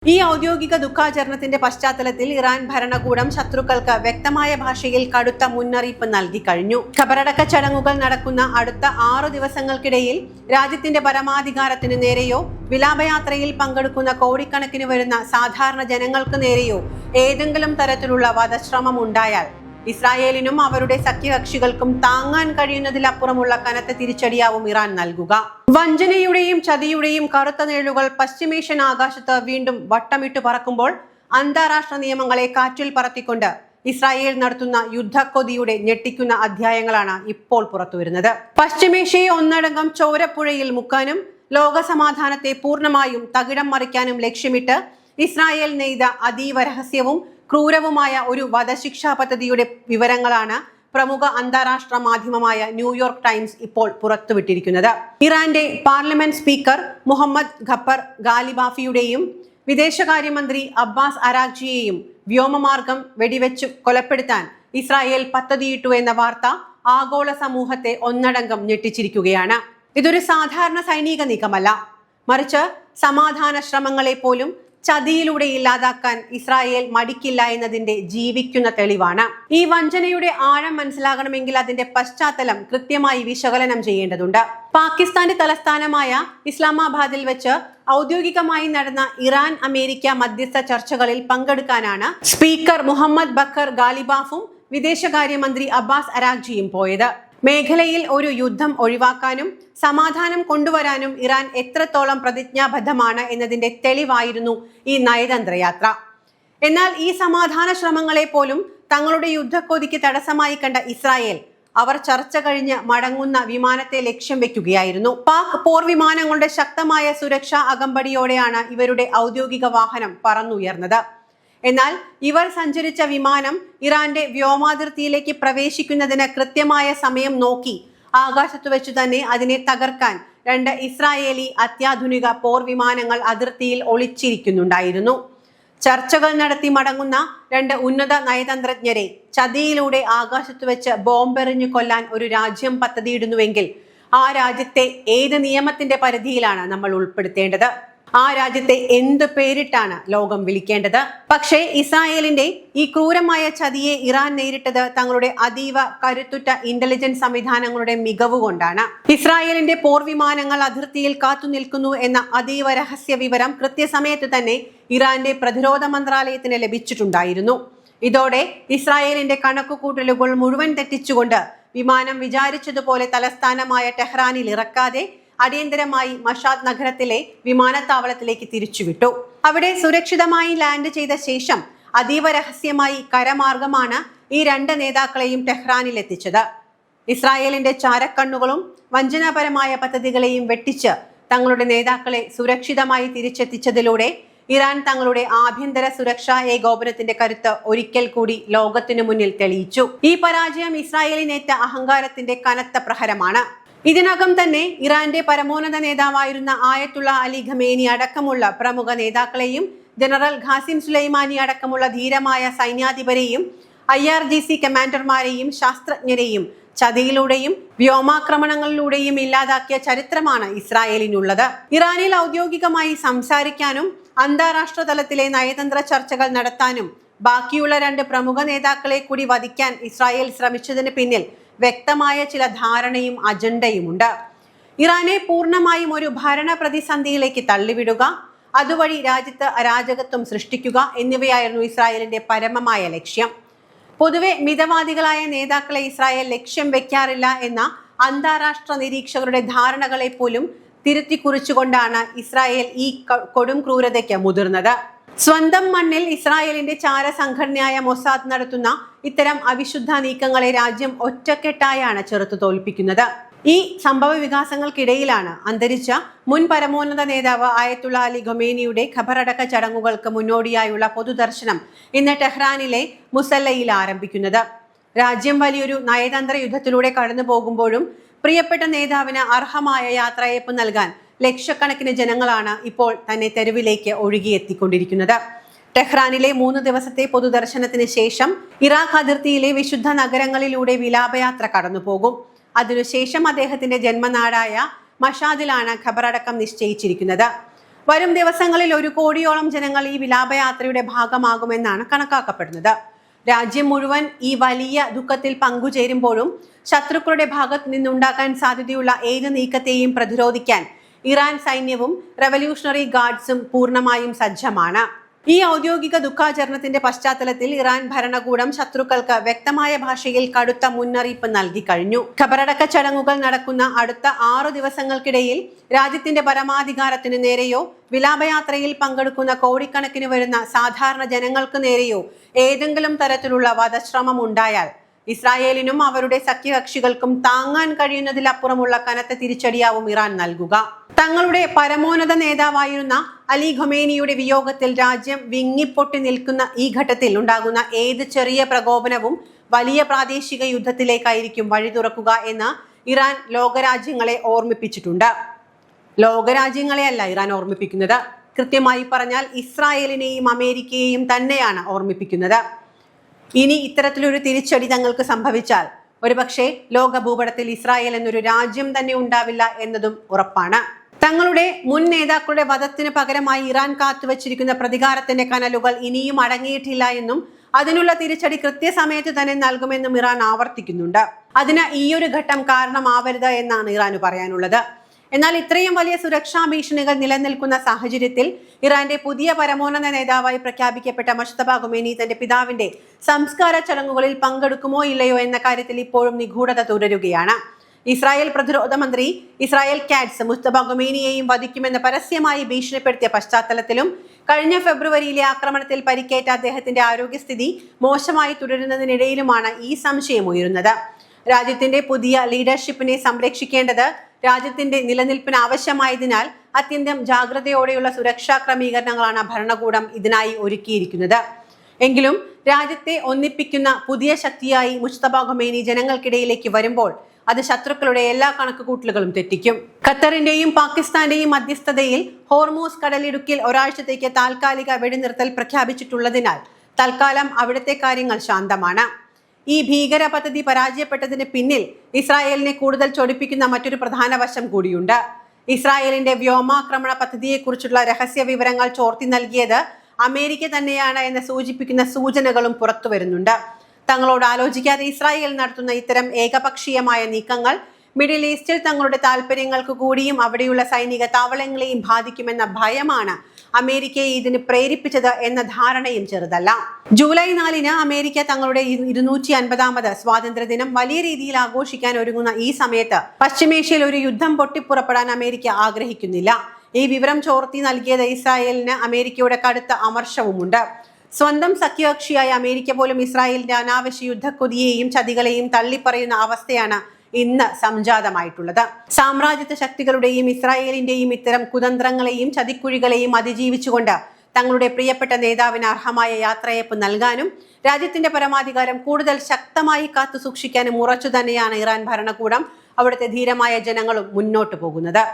ഈ ഔദ്യോഗിക ദുഃഖാചരണത്തിന്റെ പശ്ചാത്തലത്തിൽ ഇറാൻ ഭരണകൂടം ശത്രുക്കൾക്ക് വ്യക്തമായ ഭാഷയിൽ കടുത്ത മുന്നറിയിപ്പ് നൽകി കഴിഞ്ഞു. ഖബറടക്ക ചടങ്ങുകൾ നടക്കുന്ന അടുത്ത 6 ദിവസങ്ങൾക്കിടയിൽ രാജ്യത്തിന്റെ പരമാധികാരത്തിനു നേരെയോ വിലാപയാത്രയിൽ പങ്കെടുക്കുന്ന കോടിക്കണക്കിന് വരുന്ന സാധാരണ ജനങ്ങൾക്ക് നേരെയോ ഏതെങ്കിലും തരത്തിലുള്ള വധശ്രമം ഉണ്ടായാൽ ഇസ്രായേലിനും അവരുടെ സഖ്യകക്ഷികൾക്കും താങ്ങാൻ കഴിയുന്നതിലപ്പുറമുള്ള കനത്ത തിരിച്ചടിയാവും ഇറാൻ നൽകുക. വഞ്ചനയുടെയും ചതിയുടെയും കറുത്ത നിഴലുകൾ പശ്ചിമേഷ്യൻ ആകാശത്ത് വീണ്ടും വട്ടമിട്ട് പറക്കുമ്പോൾ അന്താരാഷ്ട്ര നിയമങ്ങളെ കാറ്റിൽ പറത്തിക്കൊണ്ട് ഇസ്രായേൽ നടത്തുന്ന യുദ്ധക്കൊതിയുടെ ഞെട്ടിക്കുന്ന അധ്യായങ്ങളാണ് ഇപ്പോൾ പുറത്തുവരുന്നത്. പശ്ചിമേഷ്യയെ ഒന്നടങ്കം ചോരപ്പുഴയിൽ മുക്കാനും ലോകസമാധാനത്തെ പൂർണ്ണമായും തകിടം മറിക്കാനും ലക്ഷ്യമിട്ട് ഇസ്രായേൽ നെയ്ത അതീവ രഹസ്യവും ക്രൂരവുമായ ഒരു വധശിക്ഷാ പദ്ധതിയുടെ വിവരങ്ങളാണ് പ്രമുഖ അന്താരാഷ്ട്ര മാധ്യമമായ ന്യൂയോർക്ക് ടൈംസ് ഇപ്പോൾ പുറത്തുവിട്ടിരിക്കുന്നത്. ഇറാന്റെ പാർലമെന്റ് സ്പീക്കർ മുഹമ്മദ് ഖപ്പർ ഗാലിബാഫിയുടെയും വിദേശകാര്യമന്ത്രി അബ്ബാസ് അരാഗ്ചിയെയും വ്യോമമാർഗം വെടിവെച്ചു കൊലപ്പെടുത്താൻ ഇസ്രായേൽ പദ്ധതിയിട്ടു എന്ന വാർത്ത ആഗോള സമൂഹത്തെ ഒന്നടങ്കം ഞെട്ടിച്ചിരിക്കുകയാണ്. ഇതൊരു സാധാരണ സൈനിക നീക്കമല്ല, മറിച്ച് സമാധാന ശ്രമങ്ങളെ പോലും ചതിയിലൂടെ ഇല്ലാതാക്കാൻ ഇസ്രായേൽ മടിക്കില്ല എന്നതിന്റെ ജീവിക്കുന്ന തെളിവാണ്. ഈ വഞ്ചനയുടെ ആഴം മനസ്സിലാകണമെങ്കിൽ അതിന്റെ പശ്ചാത്തലം കൃത്യമായി വിശകലനം ചെയ്യേണ്ടതുണ്ട്. പാകിസ്ഥാന്റെ തലസ്ഥാനമായ ഇസ്ലാമാബാദിൽ വെച്ച് ഔദ്യോഗികമായി നടന്ന ഇറാൻ അമേരിക്ക മധ്യസ്ഥ ചർച്ചകളിൽ പങ്കെടുക്കാനാണ് സ്പീക്കർ മുഹമ്മദ് ബക്കർ ഗാലിബാഫും വിദേശകാര്യമന്ത്രി അബ്ബാസ് അരാഗ്ചിയും പോയത്. മേഖലയിൽ ഒരു യുദ്ധം ഒഴിവാക്കാനും സമാധാനം കൊണ്ടുവരാനും ഇറാൻ എത്രത്തോളം പ്രതിജ്ഞാബദ്ധമാണ് എന്നതിന്റെ തെളിവായിരുന്നു ഈ നയതന്ത്ര യാത്ര. എന്നാൽ ഈ സമാധാന ശ്രമങ്ങളെ പോലും തങ്ങളുടെ യുദ്ധക്കൊതിക്ക് തടസ്സമായി കണ്ട ഇസ്രായേൽ അവർ ചർച്ച കഴിഞ്ഞ് മടങ്ങുന്ന വിമാനത്തെ ലക്ഷ്യം വെക്കുകയായിരുന്നു. പാക് പോർ വിമാനങ്ങളുടെ ശക്തമായ സുരക്ഷാ അകമ്പടിയോടെയാണ് ഇവരുടെ ഔദ്യോഗിക വാഹനം പറന്നുയർന്നത്. എന്നാൽ ഇവർ സഞ്ചരിച്ച വിമാനം ഇറാന്റെ വ്യോമാതിർത്തിയിലേക്ക് പ്രവേശിക്കുന്നതിന് കൃത്യമായ സമയം നോക്കി ആകാശത്തു വെച്ചു തന്നെ അതിനെ തകർക്കാൻ 2 ഇസ്രായേലി അത്യാധുനിക പോർ വിമാനങ്ങൾ അതിർത്തിയിൽ ഒളിച്ചിരിക്കുന്നുണ്ടായിരുന്നു. ചർച്ചകൾ നടത്തി മടങ്ങുന്ന 2 ഉന്നത നയതന്ത്രജ്ഞരെ ചതിയിലൂടെ ആകാശത്തു വെച്ച് ബോംബെറിഞ്ഞു കൊല്ലാൻ ഒരു രാജ്യം പദ്ധതിയിടുന്നുവെങ്കിൽ ആ രാജ്യത്തെ ഏത് നിയമത്തിന്റെ പരിധിയിലാണ് നമ്മൾ ഉൾപ്പെടുത്തേണ്ടത്? ആ രാജ്യത്തെ എന്ത് പേരിട്ടാണ് ലോകം വിളിക്കേണ്ടത്? പക്ഷേ ഇസ്രായേലിന്റെ ഈ ക്രൂരമായ ചതിയെ ഇറാൻ നേരിട്ടത് തങ്ങളുടെ അതീവ കരുത്തുറ്റ ഇന്റലിജൻസ് സംവിധാനങ്ങളുടെ മികവ് കൊണ്ടാണ്. ഇസ്രായേലിന്റെ പോർ വിമാനങ്ങൾ അതിർത്തിയിൽ കാത്തുനിൽക്കുന്നു എന്ന അതീവ രഹസ്യ വിവരം കൃത്യസമയത്ത് തന്നെ ഇറാന്റെ പ്രതിരോധ മന്ത്രാലയത്തിന് ലഭിച്ചിട്ടുണ്ടായിരുന്നു. ഇതോടെ ഇസ്രായേലിന്റെ കണക്കുകൂട്ടലുകൾ മുഴുവൻ തെറ്റിച്ചുകൊണ്ട് വിമാനം വിചാരിച്ചതുപോലെ തലസ്ഥാനമായ ടെഹ്റാനിൽ ഇറക്കാതെ അടിയന്തരമായി മഷാദ് നഗരത്തിലെ വിമാനത്താവളത്തിലേക്ക് തിരിച്ചുവിട്ടു. അവിടെ സുരക്ഷിതമായി ലാൻഡ് ചെയ്ത ശേഷം അതീവ രഹസ്യമായി കരമാർഗമാണ് ഈ 2 നേതാക്കളെയും ടെഹ്റാനിൽ എത്തിച്ചത്. ഇസ്രായേലിന്റെ ചാരക്കണ്ണുകളും വഞ്ചനാപരമായ പദ്ധതികളെയും വെട്ടിച്ച് തങ്ങളുടെ നേതാക്കളെ സുരക്ഷിതമായി തിരിച്ചെത്തിച്ചതിലൂടെ ഇറാൻ തങ്ങളുടെ ആഭ്യന്തര സുരക്ഷാ ഏകോപനത്തിന്റെ കരുത്ത് ഒരിക്കൽ കൂടി ലോകത്തിനു മുന്നിൽ തെളിയിച്ചു. ഈ പരാജയം ഇസ്രായേലിനേറ്റ അഹങ്കാരത്തിന്റെ കനത്ത പ്രഹരമാണ്. ഇതിനകം തന്നെ ഇറാന്റെ പരമോന്നത നേതാവായിരുന്ന ആയത്തുള്ള അലി ഖമേനി അടക്കമുള്ള പ്രമുഖ നേതാക്കളെയും ജനറൽ ഖാസിം സുലൈമാനി അടക്കമുള്ള ധീരമായ സൈന്യാധിപരെയും IRGC കമാൻഡർമാരെയും ശാസ്ത്രജ്ഞരെയും ചതിയിലൂടെയും വ്യോമാക്രമണങ്ങളിലൂടെയും ഇല്ലാതാക്കിയ ചരിത്രമാണ് ഇസ്രായേലിനുള്ളത്. ഇറാനിൽ ഔദ്യോഗികമായി സംസാരിക്കാനും അന്താരാഷ്ട്ര തലത്തിലെ നയതന്ത്ര ചർച്ചകൾ നടത്താനും ബാക്കിയുള്ള 2 പ്രമുഖ നേതാക്കളെ കൂടി വധിക്കാൻ ഇസ്രായേൽ ശ്രമിച്ചതിന് പിന്നിൽ വ്യക്തമായ ചില ധാരണയും അജണ്ടയുമുണ്ട്. ഇറാനെ പൂർണ്ണമായും ഒരു ഭരണ പ്രതിസന്ധിയിലേക്ക് തള്ളിവിടുക, അതുവഴി രാജ്യത്ത് അരാജകത്വം സൃഷ്ടിക്കുക എന്നിവയായിരുന്നു ഇസ്രായേലിന്റെ പരമമായ ലക്ഷ്യം. പൊതുവെ മിതവാദികളായ നേതാക്കളെ ഇസ്രായേൽ ലക്ഷ്യം വെക്കാറില്ല എന്ന അന്താരാഷ്ട്ര നിരീക്ഷകരുടെ ധാരണകളെ പോലും തിരുത്തി കുറിച്ചുകൊണ്ടാണ് ഇസ്രായേൽ ഈ കൊടും ക്രൂരതയ്ക്ക് മുതിർന്നത്. സ്വന്തം മണ്ണിൽ ഇസ്രായേലിന്റെ ചാരസംഘടനയായ മൊസാദ് നടത്തുന്ന ഇത്തരം അവിശുദ്ധ നീക്കങ്ങളെ രാജ്യം ഒറ്റക്കെട്ടായാണ് ചെറുത്തു തോൽപ്പിക്കുന്നത്. ഈ സംഭവ വികാസങ്ങൾക്കിടയിലാണ് അന്തരിച്ച മുൻ പരമോന്നത നേതാവ് ആയത്തുള്ള അലി ഖമേനിയുടെ ഖബറടക്ക ചടങ്ങുകൾക്ക് മുന്നോടിയായുള്ള പൊതുദർശനം ഇന്ന് ടെഹ്റാനിലെ മുസല്ലയിൽ ആരംഭിക്കുന്നത്. രാജ്യം വലിയൊരു നയതന്ത്ര യുദ്ധത്തിലൂടെ കടന്നു പോകുമ്പോഴും പ്രിയപ്പെട്ട നേതാവിന് അർഹമായ യാത്രയയപ്പ് നൽകാൻ ലക്ഷക്കണക്കിന് ജനങ്ങളാണ് ഇപ്പോൾ തന്നെ തെരുവിലേക്ക് ഒഴുകിയെത്തിക്കൊണ്ടിരിക്കുന്നത്. ടെഹ്റാനിലെ 3 ദിവസത്തെ പൊതുദർശനത്തിന് ശേഷം ഇറാഖ് അതിർത്തിയിലെ വിശുദ്ധ നഗരങ്ങളിലൂടെ വിലാപയാത്ര കടന്നുപോകും. അതിനുശേഷം അദ്ദേഹത്തിന്റെ ജന്മനാടായ മഷാദിലാണ് ഖബറടക്കം നിശ്ചയിച്ചിരിക്കുന്നത്. വരും ദിവസങ്ങളിൽ 1 കോടിയോളം ജനങ്ങൾ ഈ വിലാപയാത്രയുടെ ഭാഗമാകുമെന്നാണ് കണക്കാക്കപ്പെടുന്നത്. രാജ്യം മുഴുവൻ ഈ വലിയ ദുഃഖത്തിൽ പങ്കുചേരുമ്പോഴും ശത്രുക്കളുടെ ഭാഗത്ത് നിന്നുണ്ടാകാൻ സാധ്യതയുള്ള ഏത് നീക്കത്തെയും പ്രതിരോധിക്കാൻ ഇറാൻ സൈന്യവും റവല്യൂഷണറി ഗാർഡ്സും പൂർണ്ണമായും സജ്ജമാണ്. ഈ ഔദ്യോഗിക ദുഃഖാചരണത്തിന്റെ പശ്ചാത്തലത്തിൽ ഇറാൻ ഭരണകൂടം ശത്രുക്കൾക്ക് വ്യക്തമായ ഭാഷയിൽ കടുത്ത മുന്നറിയിപ്പ് നൽകി കഴിഞ്ഞു. ഖബറടക്ക ചടങ്ങുകൾ നടക്കുന്ന അടുത്ത 6 ദിവസങ്ങൾക്കിടയിൽ രാജ്യത്തിന്റെ പരമാധികാരത്തിന് നേരെയോ വിലാപയാത്രയിൽ പങ്കെടുക്കുന്ന കോടിക്കണക്കിന് വരുന്ന സാധാരണ ജനങ്ങൾക്ക് നേരെയോ ഏതെങ്കിലും തരത്തിലുള്ള വധശ്രമം ഉണ്ടായാൽ ഇസ്രായേലിനും അവരുടെ സഖ്യകക്ഷികൾക്കും താങ്ങാൻ കഴിയുന്നതിലപ്പുറമുള്ള കനത്ത തിരിച്ചടിയാവും ഇറാൻ നൽകുക. തങ്ങളുടെ പരമോന്നത നേതാവായിരുന്ന അലി ഖൊമേനിയുടെ വിയോഗത്തിൽ രാജ്യം വിങ്ങിപ്പൊട്ടി നിൽക്കുന്ന ഈ ഘട്ടത്തിൽ ഉണ്ടാകുന്ന ഏത് ചെറിയ പ്രകോപനവും വലിയ പ്രാദേശിക യുദ്ധത്തിലേക്കായിരിക്കും വഴി തുറക്കുക എന്ന് ഇറാൻ ലോകരാജ്യങ്ങളെ ഓർമ്മിപ്പിച്ചിട്ടുണ്ട്. ലോകരാജ്യങ്ങളെയല്ല ഇറാൻ ഓർമ്മിപ്പിക്കുന്നത്, കൃത്യമായി പറഞ്ഞാൽ ഇസ്രായേലിനെയും അമേരിക്കയെയും തന്നെയാണ് ഓർമ്മിപ്പിക്കുന്നത്. ഇനി ഇത്തരത്തിലൊരു തിരിച്ചടി തങ്ങൾക്ക് സംഭവിച്ചാൽ ഒരുപക്ഷെ ലോക ഭൂപടത്തിൽ ഇസ്രായേൽ എന്നൊരു രാജ്യം തന്നെ ഉണ്ടാവില്ല എന്നതും ഉറപ്പാണ്. തങ്ങളുടെ മുൻ നേതാക്കളുടെ വധത്തിന് പകരമായി ഇറാൻ കാത്തുവച്ചിരിക്കുന്ന പ്രതികാരത്തിന്റെ കനലുകൾ ഇനിയും അടങ്ങിയിട്ടില്ല എന്നും അതിനുള്ള തിരിച്ചടി കൃത്യസമയത്ത് തന്നെ നൽകുമെന്നും ഇറാൻ ആവർത്തിക്കുന്നുണ്ട്. അതിന് ഈയൊരു ഘട്ടം കാരണമാവരുത് എന്നാണ് ഇറാന് പറയാനുള്ളത്. എന്നാൽ ഇത്രയും വലിയ സുരക്ഷാ ഭീഷണികൾ നിലനിൽക്കുന്ന സാഹചര്യത്തിൽ ഇറാന്റെ പുതിയ പരമോന്നത നേതാവായി പ്രഖ്യാപിക്കപ്പെട്ട മുജ്തബ ഖൊമേനി തന്റെ പിതാവിന്റെ സംസ്കാര ചടങ്ങുകളിൽ പങ്കെടുക്കുമോ ഇല്ലയോ എന്ന കാര്യത്തിൽ ഇപ്പോഴും നിഗൂഢത തുടരുകയാണ്. ഇസ്രായേൽ പ്രതിരോധ മന്ത്രി ഇസ്രായേൽ കാറ്റ്സ് മുജ്തബ ഖൊമേനിയെയും വധിക്കുമെന്ന് പരസ്യമായി ഭീഷണിപ്പെടുത്തിയ പശ്ചാത്തലത്തിലും കഴിഞ്ഞ ഫെബ്രുവരിയിലെ ആക്രമണത്തിൽ പരിക്കേറ്റ അദ്ദേഹത്തിന്റെ ആരോഗ്യസ്ഥിതി മോശമായി തുടരുന്നതിനിടയിലുമാണ് ഈ സംശയം ഉയരുന്നത്. രാജ്യത്തിന്റെ പുതിയ ലീഡർഷിപ്പിനെ സംരക്ഷിക്കേണ്ടത് രാജ്യത്തിന്റെ നിലനിൽപ്പിന് ആവശ്യമായതിനാൽ അത്യന്തം ജാഗ്രതയോടെയുള്ള സുരക്ഷാ ക്രമീകരണങ്ങളാണ് ഭരണകൂടം ഇതിനായി ഒരുക്കിയിരിക്കുന്നത്. എങ്കിലും രാജ്യത്തെ ഒന്നിപ്പിക്കുന്ന പുതിയ ശക്തിയായി മുജ്തബ ഖൊമേനി ജനങ്ങൾക്കിടയിലേക്ക് വരുമ്പോൾ അത് ശത്രുക്കളുടെ എല്ലാ കണക്കുകൂട്ടലുകളും തെറ്റിക്കും. ഖത്തറിന്റെയും പാകിസ്ഥാന്റെയും മധ്യസ്ഥതയിൽ ഹോർമൂസ് കടലിടുക്കിൽ ഒരാഴ്ചത്തേക്ക് താൽക്കാലിക വെടിനിർത്തൽ പ്രഖ്യാപിച്ചിട്ടുള്ളതിനാൽ തൽക്കാലം അവിടുത്തെ കാര്യങ്ങൾ ശാന്തമാണ്. ഈ ഭീകര പദ്ധതി പരാജയപ്പെട്ടതിന് പിന്നിൽ ഇസ്രായേലിനെ കൂടുതൽ ചൊടിപ്പിക്കുന്ന മറ്റൊരു പ്രധാന വശം കൂടിയുണ്ട്. ഇസ്രായേലിന്റെ വ്യോമാക്രമണ പദ്ധതിയെക്കുറിച്ചുള്ള രഹസ്യ വിവരങ്ങൾ ചോർത്തി നൽകിയത് അമേരിക്ക തന്നെയാണ് എന്ന് സൂചിപ്പിക്കുന്ന സൂചനകളും പുറത്തു വരുന്നുണ്ട്. തങ്ങളോട് ആലോചിക്കാതെ ഇസ്രായേൽ നടത്തുന്ന ഇത്തരം ഏകപക്ഷീയമായ നീക്കങ്ങൾ മിഡിൽ ഈസ്റ്റിൽ തങ്ങളുടെ താല്പര്യങ്ങൾക്ക് കൂടിയും അവിടെയുള്ള സൈനിക താവളങ്ങളെയും ബാധിക്കുമെന്ന ഭയമാണ് അമേരിക്കയെ ഇതിന് പ്രേരിപ്പിച്ചത് എന്ന ധാരണയും ചെറുതല്ല. ജൂലൈ 4 അമേരിക്ക തങ്ങളുടെ 250ാമത് സ്വാതന്ത്ര്യദിനം വലിയ രീതിയിൽ ആഘോഷിക്കാൻ ഒരുങ്ങുന്ന ഈ സമയത്ത് പശ്ചിമേഷ്യയിൽ ഒരു യുദ്ധം പൊട്ടിപ്പുറപ്പെടാൻ അമേരിക്ക ആഗ്രഹിക്കുന്നില്ല. ഈ വിവരം ചോർത്തി നൽകിയത് ഇസ്രായേലിന് അമേരിക്കയുടെ കടുത്ത അമർഷവുമുണ്ട്. സ്വന്തം സഖ്യകക്ഷിയായ അമേരിക്ക പോലും ഇസ്രായേലിന്റെ അനാവശ്യ യുദ്ധക്കൊതിയെയും ചതികളെയും തള്ളിപ്പറയുന്ന അവസ്ഥയാണ് ഇന്ന് സംജാതമായിട്ടുള്ളത്. സാമ്രാജ്യത്വ ശക്തികളുടെയും ഇസ്രായേലിന്റെയും ഇത്തരം കുതന്ത്രങ്ങളെയും ചതിക്കുഴികളെയും അതിജീവിച്ചുകൊണ്ട് തങ്ങളുടെ പ്രിയപ്പെട്ട നേതാവിന് അർഹമായ യാത്രയയപ്പ് നൽകാനും രാജ്യത്തിന്റെ പരമാധികാരം കൂടുതൽ ശക്തമായി കാത്തു സൂക്ഷിക്കാനും ഉറച്ചു തന്നെയാണ് ഇറാൻ ഭരണകൂടം അവിടുത്തെ ധീരമായ ജനങ്ങളും മുന്നോട്ട് പോകുന്നത്.